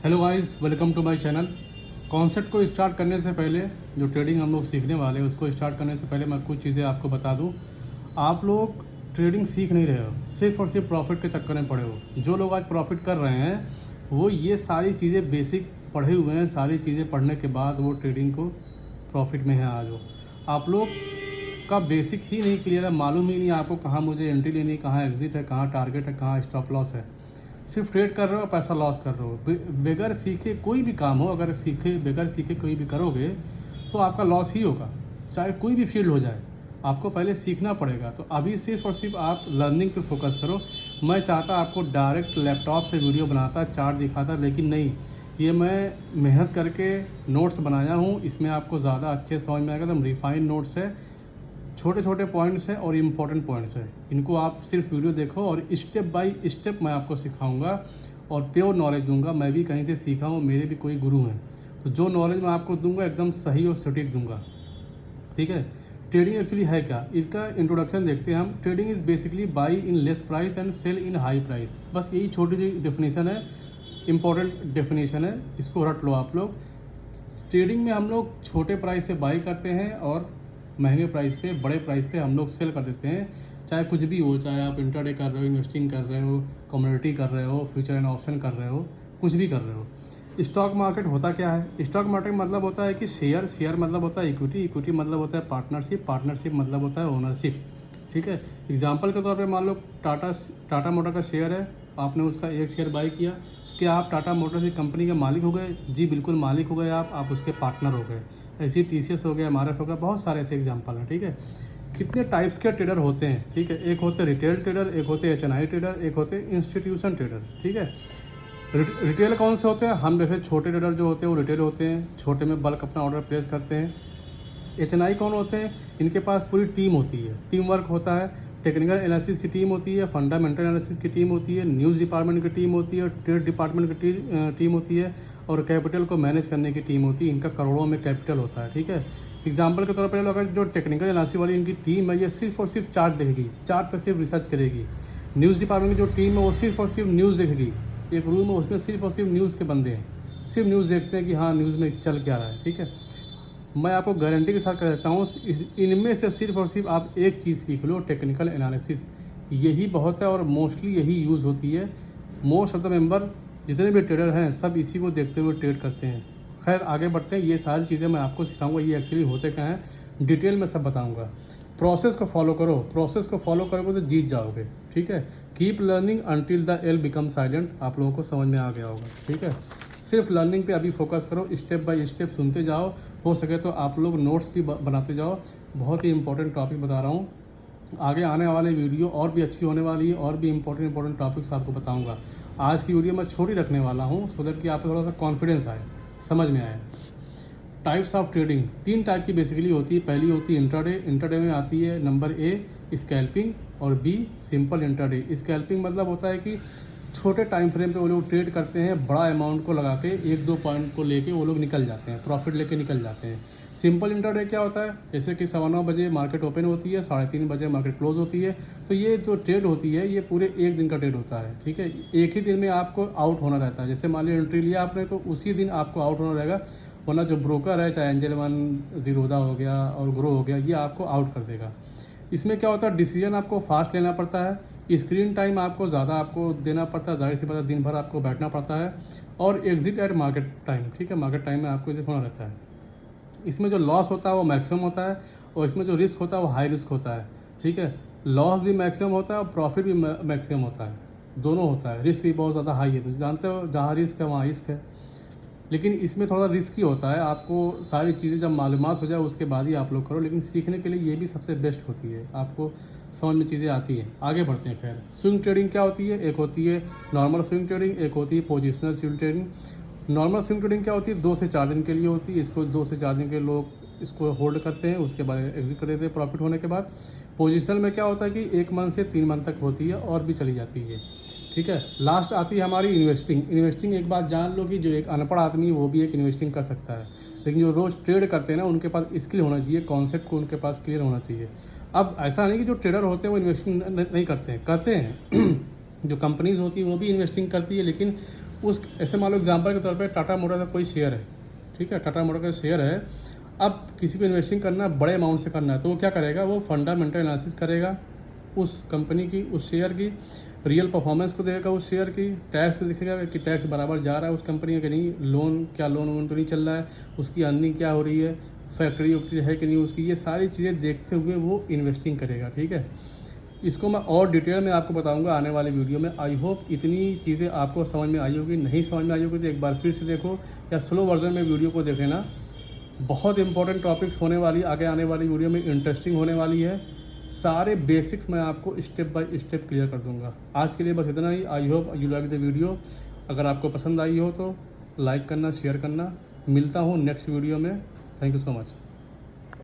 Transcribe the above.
Hello guys, welcome to my channel. Concept को start करने से पहले, जो ट्रेडिंग हम लोग सीखने वाले हैं उसको स्टार्ट करने से पहले मैं कुछ चीज़ें आपको बता दूं। आप लोग ट्रेडिंग सीख नहीं रहे हो, सिर्फ और सिर्फ प्रॉफिट के चक्कर में पड़े हो। जो लोग आज प्रॉफिट कर रहे हैं वो ये सारी चीज़ें बेसिक पढ़े हुए हैं। सारी चीज़ें पढ़ने के बाद वो ट्रेडिंग को प्रॉफिट में है आज वो। आप लोग का बेसिक ही नहीं क्लियर है, मालूम ही नहीं आपको कहाँ मुझे एंट्री लेनी है, कहाँ एग्जिट है, कहाँ टारगेट है, कहाँ स्टॉप लॉस है। सिर्फ ट्रेड कर रहे हो, पैसा लॉस कर रहे हो। बगैर सीखे कोई भी काम हो, अगर बगैर सीखे कोई भी करोगे तो आपका लॉस ही होगा, चाहे कोई भी फील्ड हो जाए। आपको पहले सीखना पड़ेगा। तो अभी सिर्फ और सिर्फ आप लर्निंग पे फोकस करो। मैं चाहता आपको डायरेक्ट लैपटॉप से वीडियो बनाता, चार्ट दिखाता, लेकिन नहीं, ये मैं मेहनत करके नोट्स बनाया हूँ। इसमें आपको ज़्यादा अच्छे समझ में आएगा। एकदम रिफाइंड नोट्स है, छोटे छोटे पॉइंट्स हैं और इम्पोर्टेंट पॉइंट्स हैं। इनको आप सिर्फ वीडियो देखो और स्टेप बाय स्टेप मैं आपको सिखाऊंगा और प्योर नॉलेज दूंगा। मैं भी कहीं से सीखा हूँ, मेरे भी कोई गुरु हैं, तो जो नॉलेज मैं आपको दूंगा एकदम सही और सटीक दूंगा। ठीक है। ट्रेडिंग एक्चुअली है क्या, इसका इंट्रोडक्शन देखते हैं हम। Trading is basically buy in less price and sell in high price. बस यही छोटी सी डेफिनेशन है, इंपॉर्टेंट डेफिनेशन है, इसको रट लो आप लोग। ट्रेडिंग में हम लोग छोटे प्राइस पे बाई करते हैं और महंगे प्राइस पे, बड़े प्राइस पे हम लोग सेल कर देते हैं। चाहे कुछ भी हो, चाहे आप इंट्राडे कर रहे हो, इन्वेस्टिंग कर रहे हो, कमोडिटी कर रहे हो, फ्यूचर एंड ऑप्शन कर रहे हो, कुछ भी कर रहे हो। स्टॉक मार्केट होता क्या है? स्टॉक मार्केट मतलब होता है कि शेयर मतलब होता है इक्विटी मतलब होता है पार्टनरशिप मतलब होता है ओनरशिप। ठीक है। एग्जाम्पल के तौर पे मान लो टाटा मोटर का शेयर है, आपने उसका एक शेयर बाई किया, तो क्या आप टाटा मोटर की कंपनी के मालिक हो गए? जी बिल्कुल मालिक हो गए आप उसके पार्टनर हो गए। ऐसे ही TCS हो गया, MRF हो गया, बहुत सारे ऐसे एग्जाम्पल हैं। ठीक है। कितने टाइप्स के ट्रेडर होते हैं? ठीक है। एक होते रिटेल ट्रेडर, एक होते HNI ट्रेडर, एक होते इंस्टीट्यूशन ट्रेडर। ठीक है। रिटेल कौन से होते हैं? हम जैसे छोटे ट्रेडर जो होते हैं वो रिटेल होते हैं, छोटे में बल्क अपना ऑर्डर प्लेस करते हैं। HNI कौन होते हैं? इनके पास पूरी टीम होती है, टीम वर्क होता है, टेक्निकल एनालिसिस की टीम होती है, फंडामेंटल एनालिसिस की टीम होती है, न्यूज़ डिपार्टमेंट की टीम होती है, ट्रेड डिपार्टमेंट की टीम होती है और कैपिटल को मैनेज करने की टीम होती है। इनका करोड़ों में कैपिटल होता है। ठीक है। एग्जाम्पल के तौर पर अगर जो टेक्निकल एनालिसिस वाली इनकी टीम है, ये सिर्फ और सिर्फ चार्ट देखेगी, चार्ट पर सिर्फ रिसर्च करेगी। न्यूज़ डिपार्टमेंट की जो टीम है वो सिर्फ और सिर्फ न्यूज़ देखेगी। एक रूम है, उसमें सिर्फ और सिर्फ न्यूज़ के बंदे हैं, सिर्फ न्यूज़ देखते हैं कि हाँ न्यूज़ में चल क्या रहा है। ठीक है। मैं आपको गारंटी के साथ कहता हूँ, इनमें से सिर्फ और सिर्फ आप एक चीज़ सीख लो, टेक्निकल एनालिसिस। यही बहुत है और मोस्टली यही यूज़ होती है। मोस्ट ऑफ द मेंबर जितने भी ट्रेडर हैं सब इसी को देखते हुए ट्रेड करते हैं। खैर आगे बढ़ते हैं, ये सारी चीज़ें मैं आपको सिखाऊंगा, ये एक्चुअली होते क्या हैं डिटेल में सब बताऊंगा। प्रोसेस को फॉलो करो, प्रोसेस को फॉलो करोगे तो जीत जाओगे। ठीक है। Keep learning until the L become silent. आप लोगों को समझ में आ गया होगा। ठीक है। सिर्फ लर्निंग पे अभी फोकस करो, स्टेप बाय स्टेप सुनते जाओ। हो सके तो आप लोग नोट्स भी बनाते जाओ। बहुत ही इंपॉर्टेंट टॉपिक बता रहा हूँ, आगे आने वाले वीडियो और भी अच्छी होने वाली है और भी इंपॉर्टेंट टॉपिक्स आपको बताऊंगा। आज की वीडियो मैं छोटी रखने वाला हूँ सो दैट कि आपको थोड़ा सा कॉन्फिडेंस आए, समझ में आए। टाइप्स ऑफ ट्रेडिंग 3 टाइप की बेसिकली होती है। पहली होती है इंट्राडे। इंट्राडे में आती है नंबर A स्कैल्पिंग और B सिंपल इंट्राडे। स्कैल्पिंग मतलब होता है कि छोटे टाइम फ्रेम पे वो लोग ट्रेड करते हैं, बड़ा अमाउंट को लगा के 1-2 पॉइंट को लेके वो लोग निकल जाते हैं, प्रॉफिट लेके निकल जाते हैं। सिंपल इंट्राडे क्या होता है? जैसे कि 9:15 बजे मार्केट ओपन होती है, 3:30 बजे मार्केट क्लोज होती है, तो ये जो ट्रेड होती है ये पूरे एक दिन का ट्रेड होता है। ठीक है। एक ही दिन में आपको आउट होना रहता है। जैसे मान लीजिए एंट्री लिया आपने तो उसी दिन आपको आउट होना रहेगा, वरना जो ब्रोकर है, चाहे एंजल वन, जीरोधा हो गया और ग्रो हो गया, ये आपको आउट कर देगा। इसमें क्या होता है, डिसीजन आपको फास्ट लेना पड़ता है, स्क्रीन टाइम आपको ज़्यादा आपको देना पड़ता है, जाहिर सी बात है दिन भर आपको बैठना पड़ता है, और एग्जिट एट मार्केट टाइम। ठीक है। मार्केट टाइम में आपको एग्जिट होना रहता है। इसमें जो लॉस होता है वो मैक्सिमम होता है और इसमें जो रिस्क होता है वो हाई रिस्क होता है। ठीक है। लॉस भी मैक्सिमम होता है और प्रॉफिट भी मैक्सिमम होता है, दोनों होता है। रिस्क भी बहुत ज़्यादा हाई है, तो जानते हो जहाँ रिस्क है वहाँ रिस्क है, लेकिन इसमें थोड़ा रिस्की होता है। आपको सारी चीज़ें जब मालूमात हो जाए उसके बाद ही आप लोग करो, लेकिन सीखने के लिए ये भी सबसे बेस्ट होती है, आपको समझ में चीज़ें आती हैं। आगे बढ़ते हैं। खैर स्विंग ट्रेडिंग क्या होती है? एक होती है नॉर्मल स्विंग ट्रेडिंग, एक होती है positional swing trading. Normal swing trading क्या होती है? 2 से 4 दिन के लिए होती है। इसको 2 से 4 दिन के लोग इसको होल्ड करते हैं, उसके बाद एग्जिट कर देते हैं प्रॉफिट होने के बाद। पोजिशनल में क्या होता है कि 1 मंथ से 3 मंथ तक होती है और भी चली जाती है। ठीक है। लास्ट आती है हमारी इन्वेस्टिंग। इन्वेस्टिंग एक बात जान लो कि जो एक अनपढ़ आदमी है वो भी एक इन्वेस्टिंग कर सकता है, लेकिन जो रोज़ ट्रेड करते हैं ना उनके पास स्किल होना चाहिए, कॉन्सेप्ट को उनके पास क्लियर होना चाहिए। अब ऐसा नहीं कि जो ट्रेडर होते हैं वो इन्वेस्टिंग नहीं करते हैं, करते हैं। जो कंपनीज होती है वो भी इन्वेस्टिंग करती है, लेकिन उस ऐसे मान लो एग्जाम्पल के तौर पे टाटा मोटर का कोई शेयर है, ठीक है, टाटा मोटर का शेयर है। अब किसी को इन्वेस्टिंग करना है, बड़े अमाउंट से करना है, तो वो क्या करेगा, वो फंडामेंटल एनालिसिस करेगा उस कंपनी की, उस शेयर की, रियल परफॉर्मेंस को देखेगा उस शेयर की, टैक्स को देखेगा कि टैक्स बराबर जा रहा है उस कंपनी का कि नहीं, लोन क्या लोन वोन तो नहीं चल रहा है, उसकी अर्निंग क्या हो रही है, फैक्ट्री वैक्ट्री है कि नहीं उसकी, ये सारी चीज़ें देखते हुए वो इन्वेस्टिंग करेगा, ठीक है। इसको मैं और डिटेल में आपको बताऊंगा आने वाले वीडियो में। आई होप इतनी चीज़ें आपको समझ में आई होगी, नहीं समझ में आई होगी तो एक बार फिर से देखो या स्लो वर्जन में वीडियो को देख लेना। बहुत इंपॉर्टेंट टॉपिक्स होने वाली, आगे आने वाली वीडियो में इंटरेस्टिंग होने वाली है। सारे बेसिक्स मैं आपको स्टेप बाय स्टेप क्लियर कर दूंगा। आज के लिए बस इतना ही। I hope you like the video. अगर आपको पसंद आई हो तो लाइक करना, शेयर करना। मिलता हूँ नेक्स्ट वीडियो में। Thank you so much.